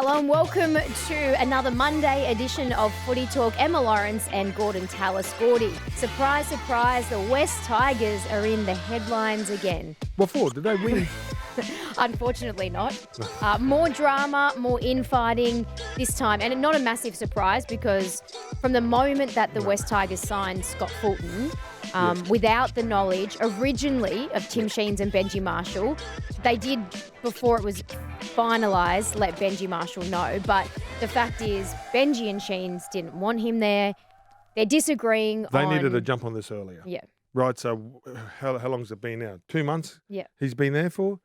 Hello and welcome to another Monday edition of Footy Talk. Emma Lawrence and Gorden Tallis. Gordy, surprise, surprise, the West Tigers are in the headlines again. What for? Did they win? Unfortunately not. More drama, more infighting this time. And not a massive surprise because from the moment that the West Tigers signed Scott Fulton, without the knowledge originally of Tim Sheens and Benji Marshall, they did, before it was finalised, let Benji Marshall know. But the fact is, Benji and Sheens didn't want him there. They're disagreeing They needed to jump on this earlier. Yeah. Right, so how long's it been now? 2 months? Yeah. He's been there for?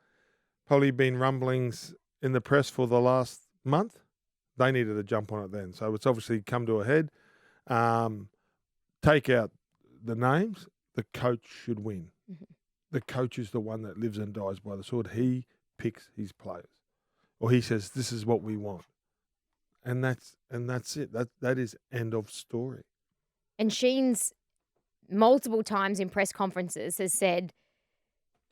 Probably been rumblings in the press for the last month. They needed to jump on it then. So it's obviously come to a head. Take out the names. The coach should win. Mm-hmm. The coach is the one that lives and dies by the sword. He picks his players. Or he says, this is what we want. And that's it. That is end of story. And Sheens multiple times in press conferences has said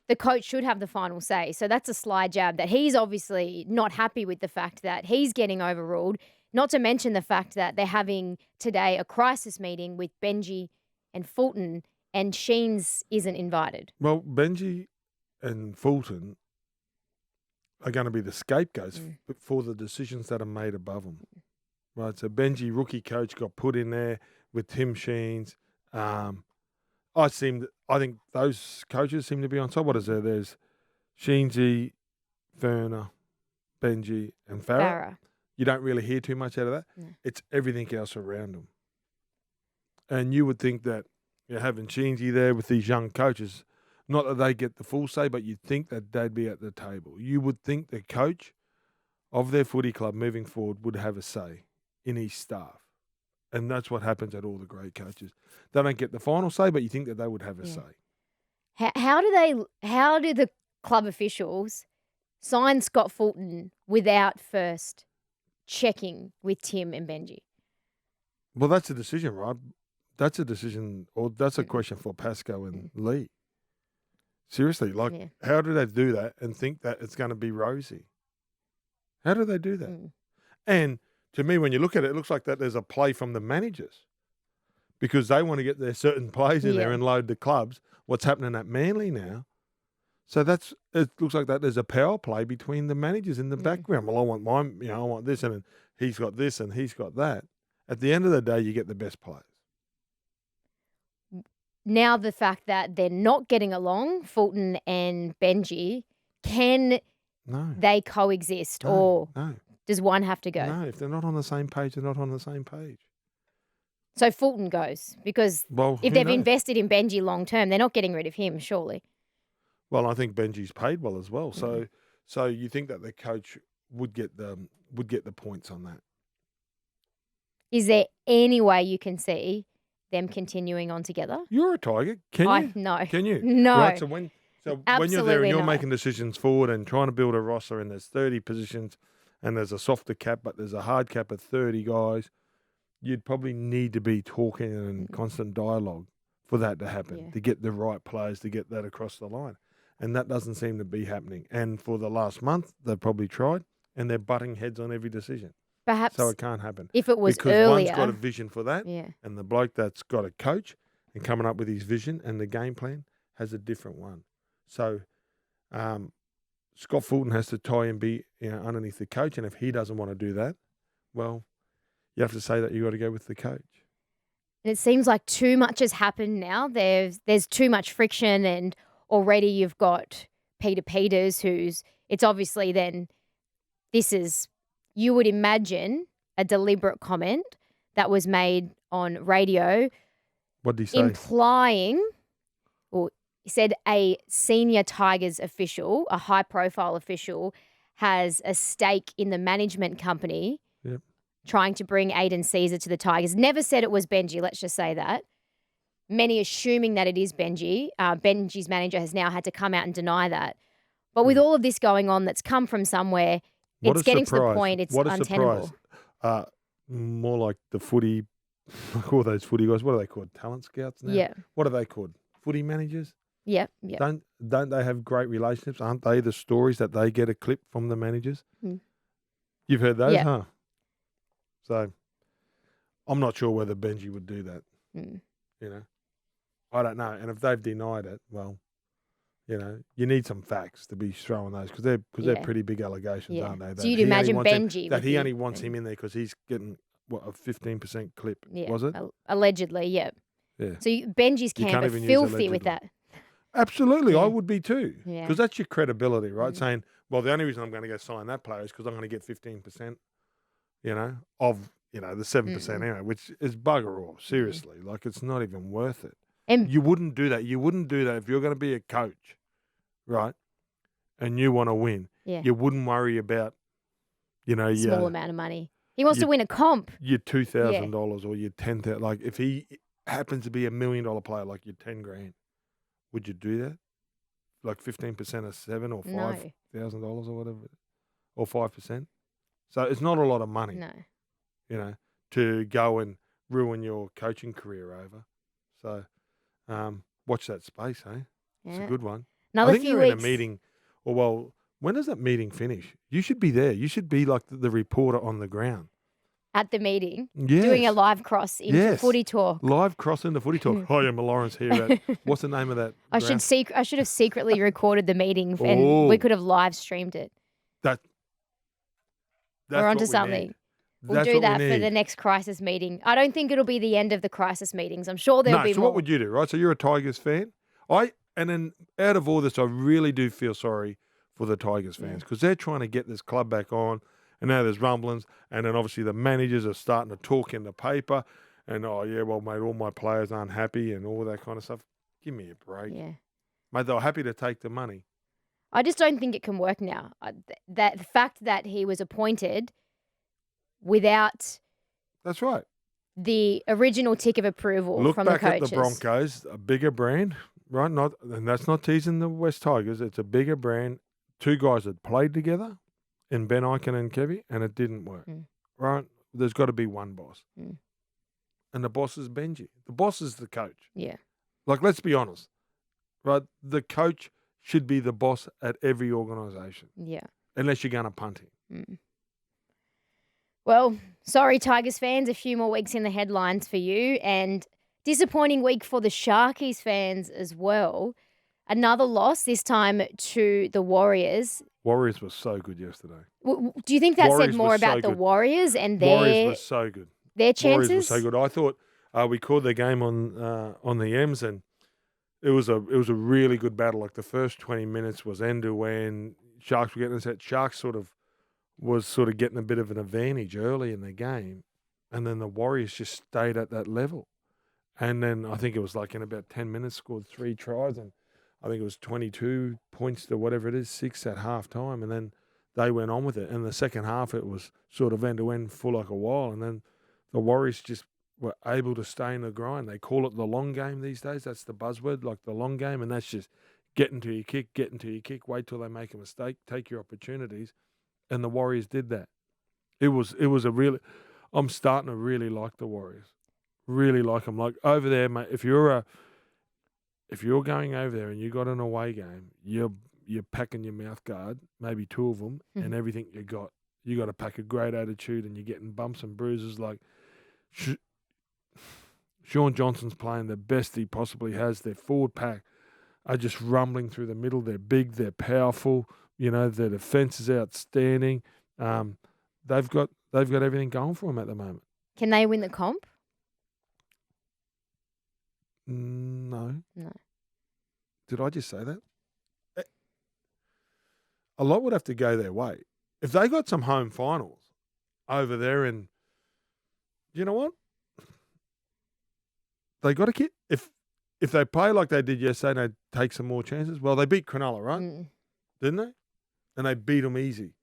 the coach should have the final say. So that's a sly jab that he's obviously not happy with the fact that he's getting overruled, not to mention the fact that they're having today a crisis meeting with Benji and Fulton and Sheens isn't invited. Well, Benji and Fulton are going to be the scapegoats for the decisions that are made above them. Right, so Benji, rookie coach, got put in there with Tim Sheens. I think those coaches seem to be on top. What is there? There's Sheensy, Ferner, Benji, and Farah. You don't really hear too much out of that. No. It's everything else around them. And you would think that you're having Sheensy there with these young coaches, not that they get the full say, but you'd think that they'd be at the table. You would think the coach of their footy club moving forward would have a say in his staff. And that's what happens at all the great coaches. They don't get the final say, but you think that they would have a say. How do the club officials sign Scott Fulton without first checking with Tim and Benji? Well, that's a decision, right? That's a decision, or that's a question for Pascoe and Lee. Seriously, how do they do that and think that it's going to be rosy? How do they do that? And to me, when you look at it, it looks like that there's a play from the managers because they want to get their certain plays in there and load the clubs. What's happening at Manly now? So it looks like that there's a power play between the managers in the background. Well, I want mine, I want this, and he's got this, and he's got that. At the end of the day, you get the best players. Now the fact that they're not getting along, Fulton and Benji, can they coexist or does one have to go? No, if they're not on the same page, they're not on the same page. So Fulton goes because if they've invested in Benji long term, they're not getting rid of him, surely. Well, I think Benji's paid well as well. So you think that the coach would get the points on that. Is there any way you can see them continuing on together? You're a Tiger. Can you? No. Can you? No. Right, so when you're there and you're making decisions forward and trying to build a roster and there's 30 positions and there's a softer cap but there's a hard cap of 30 guys, you'd probably need to be talking and constant dialogue for that to happen, to get the right players to get that across the line. And that doesn't seem to be happening. And for the last month, they've probably tried and they're butting heads on every decision. Perhaps so it can't happen. If it was because earlier. One's got a vision for that, and the bloke that's got a coach and coming up with his vision and the game plan has a different one. So Scott Fulton has to tie and be underneath the coach, and if he doesn't want to do that, well, you have to say that you got to go with the coach. And it seems like too much has happened now. There's too much friction, and already you've got Peter Peters, it's obviously then this is. You would imagine a deliberate comment that was made on radio. What did he say? Implying, or he said a senior Tigers official, a high-profile official, has a stake in the management company trying to bring Aiden Caesar to the Tigers. Never said it was Benji, let's just say that. Many assuming that it is Benji. Benji's manager has now had to come out and deny that. But with all of this going on that's come from somewhere, it's getting to the point it's untenable. More like the footy, like all those footy guys. What are they called? Talent scouts now? Yeah. What are they called? Footy managers? Yeah. Don't they have great relationships? Aren't they the stories that they get a clip from the managers? You've heard those, Yeah. huh? So I'm not sure whether Benji would do that. Mm. You know, I don't know. And if they've denied it, well, you know, you need some facts to be throwing those because they're pretty big allegations, aren't they? So you'd imagine Benji that he only wants him in there because he's getting what, a 15% clip, was it? Allegedly, yeah. Yeah. So Benji's camp are filthy with that. Absolutely, I Yeah. would be too. Yeah. Because that's your credibility, right? Saying, well, the only reason I'm going to go sign that player is because I'm going to get 15%, you know, of, you know, the 7% anyway, which is bugger all, seriously. Like, it's not even worth it. And You wouldn't do that. You wouldn't do that if you're going to be a coach, right, and you want to win. Yeah. You wouldn't worry about, you know, small amount of money. He wants to win a comp. your $2,000 or your $10,000. Like, if he happens to be $1 million player, like your 10 grand, would you do that? Like 15% of 7 or $5,000 or whatever, or 5%. So it's not a lot of money. No. You know, to go and ruin your coaching career over. So, watch that space, eh? It's a good one. Another I think few you're in weeks. a meeting. Or well, when does that meeting finish? You should be there. You should be like the reporter on the ground. At the meeting, Yes. doing a live cross into Footy Talk. Live cross into Footy Talk. Hi, I'm Lawrence here at, what's the name of that? I should have secretly recorded the meeting and we could have live streamed it. That's We're onto what we something. need. We'll That's do what that we for the need. next crisis meeting. I don't think it'll be the end of the crisis meetings. I'm sure there'll be So more. what would you do, right? So you're a Tigers fan. And then out of all this, I really do feel sorry for the Tigers fans because they're trying to get this club back on. And now there's rumblings. And then obviously the managers are starting to talk in the paper. And, oh, yeah, well, mate, all my players aren't happy and all that kind of stuff. Give me a break. Yeah. Mate, they're happy to take the money. I just don't think it can work now. The fact that he was appointed without That's right. the original tick of approval Look from back the coaches. at the Broncos, a bigger brand, right? And that's not teasing the West Tigers. It's a bigger brand. Two guys that played together in Ben Eichen and Kevy, and it didn't work, right? There's got to be one boss. And the boss is Benji. The boss is the coach. Yeah. Like, let's be honest, right? The coach should be the boss at every organisation. Yeah. Unless you're going to punt him. Well, sorry, Tigers fans, a few more weeks in the headlines for you. And disappointing week for the Sharkies fans as well. Another loss, this time to the Warriors. Warriors was so good yesterday. Do you think that Warriors said more was so about the good. Warriors and Warriors was so good. their chances? Warriors was so good. I thought we called the game on the M's, and it was a really good battle. Like the first 20 minutes was end to end. Sharks were getting set. Sharks was getting a bit of an advantage early in the game, and then the Warriors just stayed at that level. And then I think it was like in about 10 minutes scored 3 tries, and I think it was 22 points to whatever it is, 6 at half time, and then they went on with it. And the second half, it was sort of end to end for like a while, and then the Warriors just were able to stay in the grind. They call it the long game these days. That's the buzzword, like the long game, and that's just getting to your kick, wait till they make a mistake, take your opportunities, and the Warriors did that. It was a really, I'm starting to really like the Warriors, really like them. Like over there, mate, if you're going over there and you got an away game, you're packing your mouth guard, maybe 2 of them, and everything you got to pack a great attitude, and you're getting bumps and bruises. Like Sean Johnson's playing the best he possibly has. Their forward pack are just rumbling through the middle. They're big, they're powerful. You know, their defense is outstanding. They've got everything going for them at the moment. Can they win the comp? No. No. Did I just say that? A lot would have to go their way. If they got some home finals over there, and you know what? They got to keep, if they play like they did yesterday and they take some more chances, well, they beat Cronulla, right? Didn't they? And they beat them easy.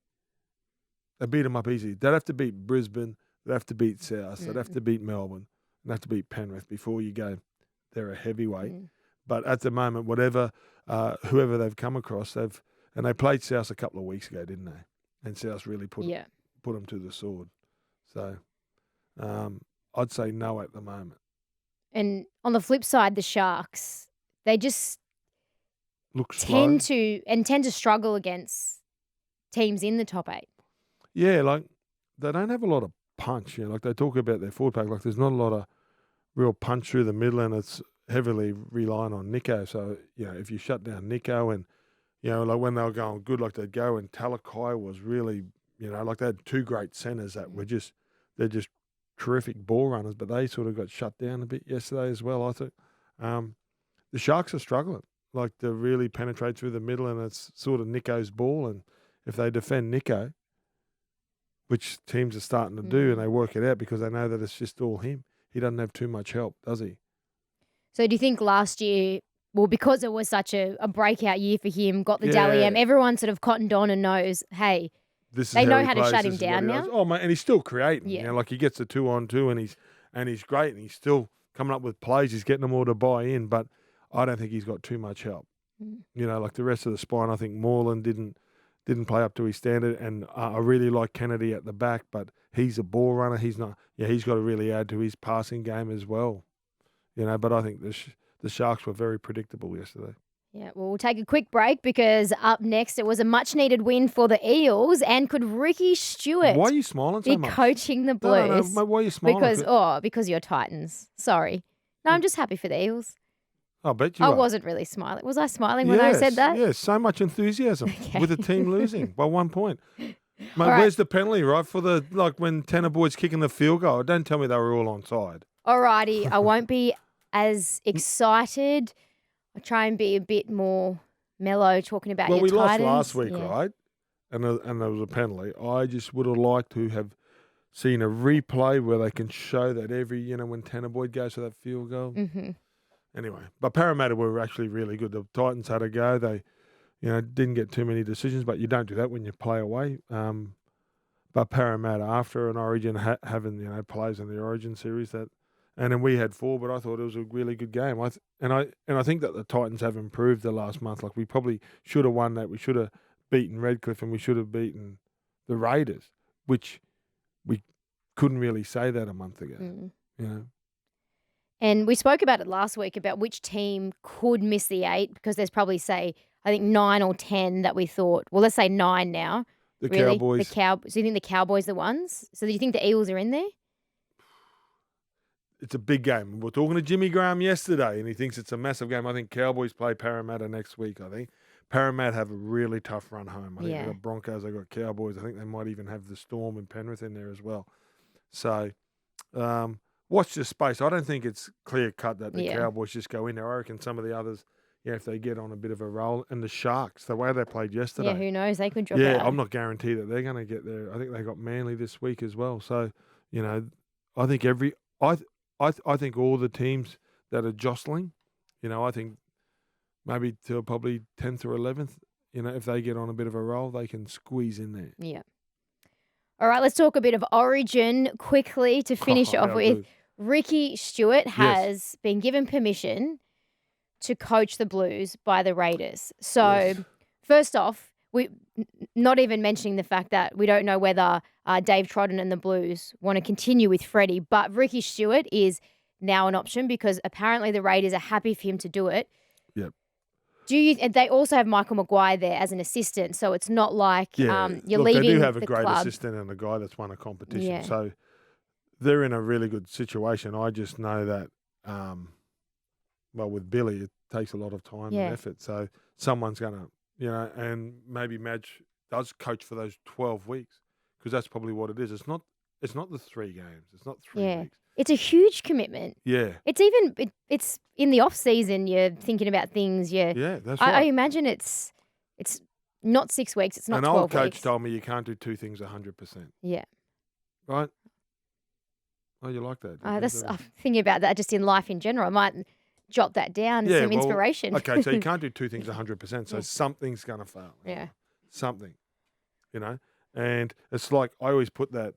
They beat them up easy. They'd have to beat Brisbane. They'd have to beat South. They'd have to beat Melbourne. They'd have to beat Penrith before you go, they're a heavyweight. But at the moment, whoever they've come across, and they played South a couple of weeks ago, didn't they? And South really put them to the sword. So I'd say no at the moment. And on the flip side, the Sharks, they just look slow. tend to struggle against teams in the top 8. Yeah, like they don't have a lot of punch. Like they talk about their forward pack, like there's not a lot of real punch through the middle, and it's heavily relying on Nico. So, if you shut down Nico and, like when they were going good, like they'd go and Talakai was really, like they had two great centres that were they're just terrific ball runners, but they sort of got shut down a bit yesterday as well, I think. The Sharks are struggling, like to really penetrate through the middle, and it's sort of Nico's ball. And if they defend Nico, which teams are starting to do, and they work it out because they know that it's just all him, he doesn't have too much help, does he? So do you think last year, well, because it was such a breakout year for him, got the Dally M, everyone sort of cottoned on and knows, hey, they know how to shut him down now? Oh, mate, and he's still creating. Yeah. Like he gets a 2-on-2 and he's great, and he's still coming up with plays. He's getting them all to buy in, but I don't think he's got too much help. Like the rest of the spine, I think Moreland didn't play up to his standard, and I really like Kennedy at the back, but he's a ball runner. He's not. Yeah, he's got to really add to his passing game as well. But I think the Sharks were very predictable yesterday. Yeah, well, we'll take a quick break because up next it was a much-needed win for the Eels, and could Ricky Stuart Why are you smiling so be much? coaching the Blues? No, why are you smiling? Because you're Titans. Sorry. No, I'm just happy for the Eels. I bet you I are. wasn't really smiling. Was I smiling when I said that? Yes, so much enthusiasm with the team losing by 1 point. Mate, where's the penalty, right, for when Tanner Boyd's kicking the field goal? Don't tell me they were all onside. Alrighty, I won't be as excited. I'll try and be a bit more mellow talking about your Titans. Well, we lost last week, right? And there was a penalty. I just would have liked to have seen a replay where they can show that every, when Tanner Boyd goes for that field goal. Mm-hmm. Anyway, but Parramatta were actually really good. The Titans had a go. They, didn't get too many decisions, but you don't do that when you play away. But Parramatta, after an Origin, having, plays in the Origin series, and then we had 4, but I thought it was a really good game. I think that the Titans have improved the last month. Like we probably should have won that. We should have beaten Redcliffe, and we should have beaten the Raiders, which we couldn't really say that a month ago. And we spoke about it last week about which team could miss the 8, because there's probably, say, I think 9 or 10 that we thought. Well, let's say 9 now. The Cowboys. So you think the Cowboys are the ones? So do you think the Eels are in there? It's a big game. We were talking to Jimmy Graham yesterday, and he thinks it's a massive game. I think Cowboys play Parramatta next week, I think. Parramatta have a really tough run home. I think they've got Broncos, they've got Cowboys. I think they might even have the Storm and Penrith in there as well. So, watch this space. I don't think it's clear-cut that the Cowboys just go in there. I reckon some of the others, if they get on a bit of a roll. And the Sharks, the way they played yesterday. Yeah, who knows? They could drop out. Yeah, I'm not guaranteed that they're going to get there. I think they got Manly this week as well. So, I think I think all the teams that are jostling, I think maybe till probably 10th or 11th, if they get on a bit of a roll, they can squeeze in there. Yeah. All right, let's talk a bit of Origin quickly to finish off with. Good. Ricky Stuart has been given permission to coach the Blues by the Raiders. So, first off, we not even mentioning the fact that we don't know whether Dave Trodden and the Blues want to continue with Freddie, but Ricky Stuart is now an option because apparently the Raiders are happy for him to do it. Yep. They also have Michael Maguire there as an assistant, so it's not like you're leaving the club. They do have a great assistant and a guy that's won a competition, so they're in a really good situation. I just know that, with Billy, it takes a lot of time and effort, so someone's going to, and maybe Madge does coach for those 12 weeks because that's probably what it is. It's not the 3 games. It's not 3 weeks. It's a huge commitment. Yeah. It's in the off season. You're thinking about things. Yeah, that's right. I imagine it's not 6 weeks. It's not 12 weeks. An old coach told me you can't do 2 things 100%. Yeah. Right? Oh, you like that? I'm thinking about that just in life in general. I might jot that down, some inspiration. Okay, so you can't do 2 things 100%, so something's going to fail. Yeah. Something, And it's like I always put that,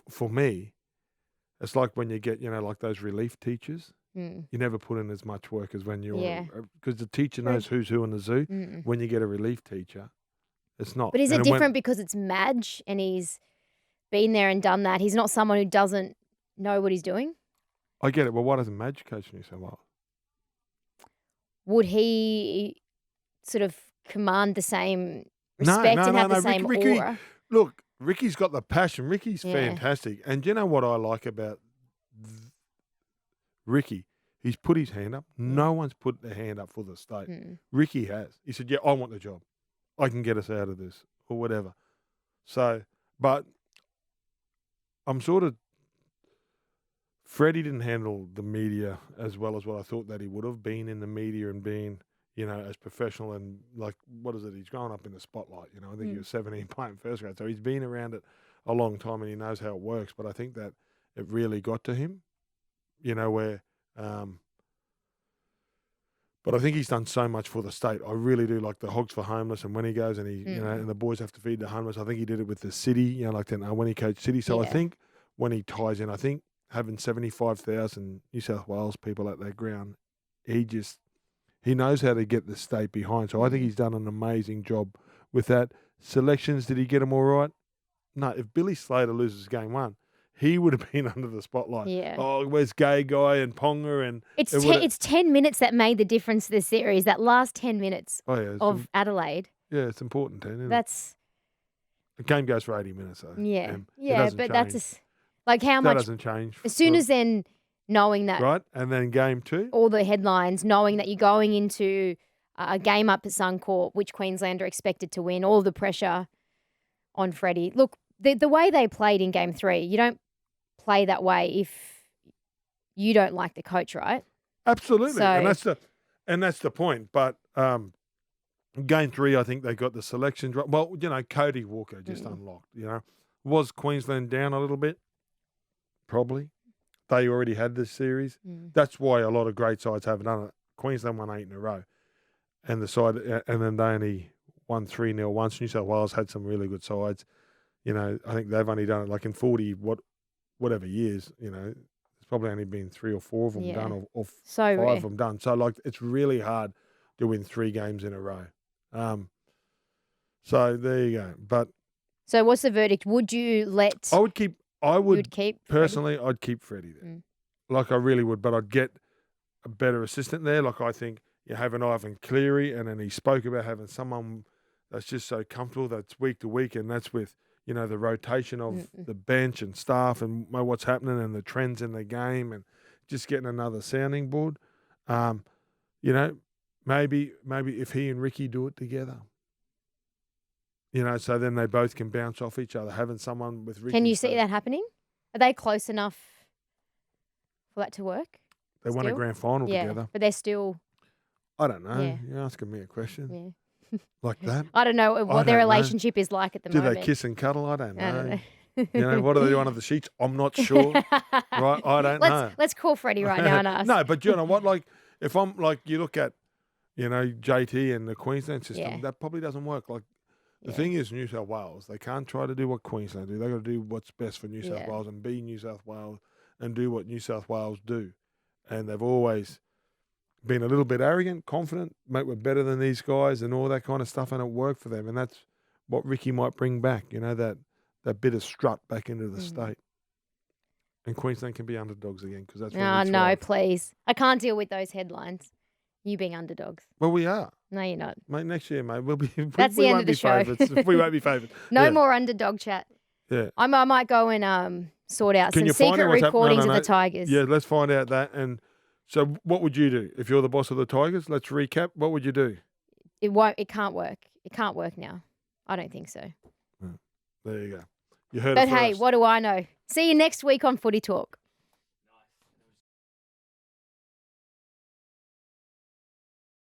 for me, it's like when you get, like those relief teachers. You never put in as much work as when you're, because the teacher knows who's who in the zoo. When you get a relief teacher, it's not. But is it different because it's Madge and he's been there and done that? He's not someone who doesn't know what he's doing? I get it. Well, why doesn't Madge coach me so well? Would he sort of command the same respect and have the same Ricky, aura? Look, Ricky's got the passion. Ricky's fantastic. And do you know what I like about Ricky? He's put his hand up. No one's put their hand up for the state. Ricky has. He said, yeah, I want the job. I can get us out of this or whatever. So, but I'm sort of, Freddie didn't handle the media as well as what I thought that he would have been in the media and being, as professional and like, what is it? He's grown up in the spotlight, I think he was 17 playing first grade. So he's been around it a long time and he knows how it works. But I think that it really got to him, where, but I think he's done so much for the state. I really do, like the Hogs for Homeless, and when he goes and he, and the boys have to feed the homeless. I think he did it with the city, like then when he coached City. So I think when he ties in, I think having 75,000 New South Wales people at that ground, he knows how to get the state behind. So I think he's done an amazing job with that. Selections, did he get them all right? No. If Billy Slater loses game one, he would have been under the spotlight. Yeah. Oh, where's Gay Guy and Ponga? And it's 10 minutes that made the difference this series, that last 10 minutes of Adelaide. Yeah, it's important, 10, isn't it? The game goes for 80 minutes, though. Yeah. But change. that's like how much. That doesn't change. As soon as then knowing that. Right, and then game two. All the headlines, knowing that you're going into a game up at Suncorp, which Queensland are expected to win, all the pressure on Freddie. Look, the way they played in game 3, you don't play that way if you don't like the coach, right? Absolutely, So, and that's the point. But game 3, I think they got the selections right. Well, Cody Walker just unlocked. Was Queensland down a little bit? Probably. They already had this series. That's why a lot of great sides haven't done it. Queensland won 8 in a row, and then they only won 3-0 once. New South Wales had some really good sides. I think they've only done it like in 40 whatever years. There's probably only been 3 or 4 of them done, or 5 of them done. So like it's really hard to win 3 games in a row. So there you go. But so what's the verdict? Would you let? I would keep personally. I'd keep Freddie there, like I really would. But I'd get a better assistant there. Like I think you have an Ivan Cleary, and then he spoke about having someone that's just so comfortable that's week to week, and that's with the rotation of the bench and staff and what's happening and the trends in the game and just getting another sounding board. Maybe if he and Ricky do it together. So then they both can bounce off each other. Having someone with Ricky. Can you see that happening? Are they close enough for that to work? They won a grand final together. But they're still. I don't know. Yeah. You're asking me a question. Yeah. Like that? I don't know what their relationship is like at the moment. Do they kiss and cuddle? I don't know. I don't know. What are they on the sheets? I'm not sure. Right? I don't know. Let's call Freddie right now and ask. No, but you know what? Like, if I'm like, you look at, JT and the Queensland system, that probably doesn't work. Like, the thing is, New South Wales, they can't try to do what Queensland do. They've got to do what's best for New South Wales and be New South Wales and do what New South Wales do. And they've always been a little bit arrogant, confident, mate, we're better than these guys and all that kind of stuff, and it worked for them. And that's what Ricky might bring back, that bit of strut back into the state. And Queensland can be underdogs again because that's what no, please. I can't deal with those headlines. You being underdogs. Well, we are. No, you're not. Mate, next year, mate, we'll be. That's the end of the show. We won't be favorites. No more underdog chat. Yeah. I might go and sort out some secret recordings of the Tigers. Yeah, let's find out that. And so what would you do if you're the boss of the Tigers? Let's recap. What would you do? It can't work. It can't work now. I don't think so. There you go. You heard but it hey, first. what do I know? See you next week on Footy Talk.